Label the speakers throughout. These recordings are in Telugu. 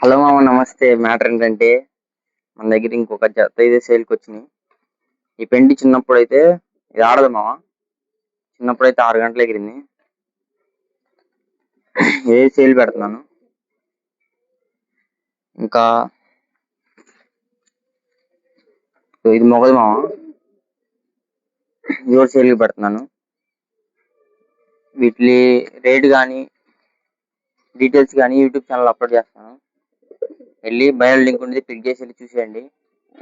Speaker 1: హలో మామ, నమస్తే. మ్యాటర్ ఏంటంటే మన దగ్గర ఇంకొక జత అయితే సేల్కి వచ్చినాయి. ఈ పెండి చిన్నప్పుడు అయితే ఇది ఆడదు మామ. చిన్నప్పుడు అయితే 6 గంటలు ఎగిరింది. ఏ సేల్ పెడుతున్నాను. ఇంకా ఇది మొగదు మామ, ఇది కూడా సేల్కి పెడుతున్నాను. వీటి రేట్ కానీ డీటెయిల్స్ కానీ యూట్యూబ్ ఛానల్ అప్లోడ్ చేస్తాను. వెళ్ళి బయో లింక్ ఉండేది క్లిక్ చేసి వెళ్ళి చూసేయండి.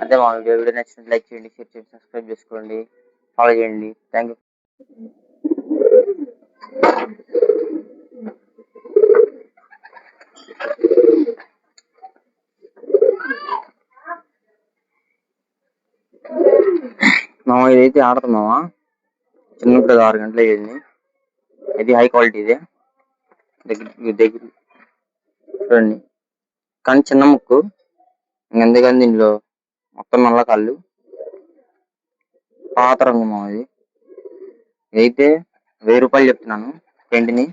Speaker 1: అంతే మా వీడియో నచ్చినట్టు లైక్ చేయండి, షేర్ చేయండి, సబ్స్క్రైబ్ చేసుకోండి, ఫాలో చేయండి. Thank you. మామ ఇదైతే ఆడతాం మామ. చిన్నప్పుడు 6 గంటలు అయ్యింది. ఇది హై క్వాలిటీ, ఇదే దగ్గర చూడండి. కానీ చిన్న ముక్కు, ఇంకెందుకని దీనిలో మొత్తం నల్ల కళ్ళు, పాత రంగు మామ. ఇది అయితే 1000 రూపాయలు చెప్తున్నాను. పెంటిని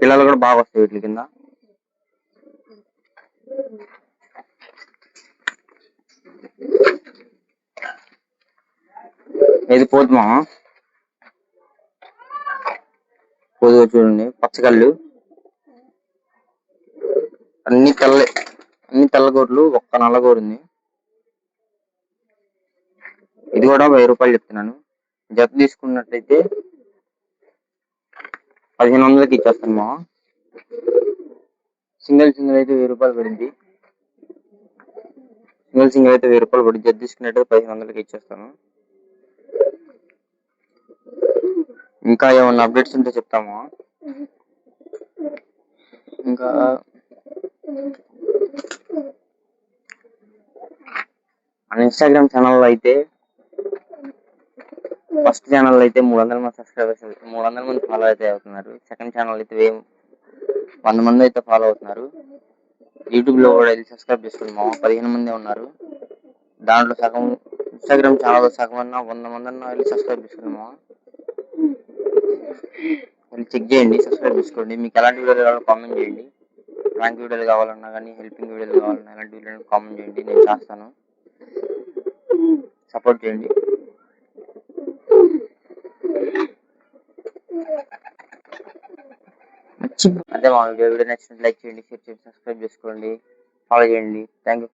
Speaker 1: పిల్లలు కూడా బాగా వస్తాయి వీటి కింద. ఇది పోతు మామ, పోదు చూడండి. పచ్చకళ్ళు, అన్ని తెల్లగోర్లు, ఒక్క నల్లగోరుంది. ఇది కూడా 1000 రూపాయలు చెప్తున్నాను. జత తీసుకున్నట్టయితే 1500కి ఇచ్చేస్తాను మామ. సింగిల్ అయితే 1000 రూపాయలు పడింది. సింగిల్ అయితే 1000 రూపాయలు పడింది. జత తీసుకున్నట్టయితే 1500కి ఇచ్చేస్తాను. ఇంకా ఏమన్నా అప్డేట్స్ ఉంటే చెప్తాము. ఇంకా మన ఇన్స్టాగ్రామ్ ఛానల్లో అయితే ఫస్ట్ ఛానల్ అయితే 300 మంది సబ్స్క్రైబర్స్, 300 మంది ఫాలో అయితే అవుతున్నారు. సెకండ్ ఛానల్ అయితే 100 మంది అయితే ఫాలో అవుతున్నారు. యూట్యూబ్ లో కూడా వెళ్ళి సబ్స్క్రైబ్ చేసుకోండి మామ. 15 మంది ఉన్నారు. దాంట్లో సగం ఇన్స్టాగ్రామ్ ఛానల్ సగం అన్నా 100 మంది అన్నా వెళ్ళి సబ్స్క్రైబ్ చేసుకోండి మామ. వెళ్ళి చెక్ చేయండి, సబ్స్క్రైబ్ చేసుకోండి. మీకు ఎలాంటి వీడియోలు కావాలో కామెంట్ చేయండి. ర్యాంక్ వీడియోలు కావాలన్నా కానీ, హెల్పింగ్ వీడియోలు కావాలన్నా ఎలాంటి వీడియోలు కామెంట్ చేయండి, నేను చేస్తాను. సపోర్ట్ చేయండి. అదే మా వీడియో నచ్చినట్టు లైక్ చేయండి, షేర్ చేయండి, సబ్స్క్రైబ్ చేసుకోండి, ఫాలో చేయండి. Thank you.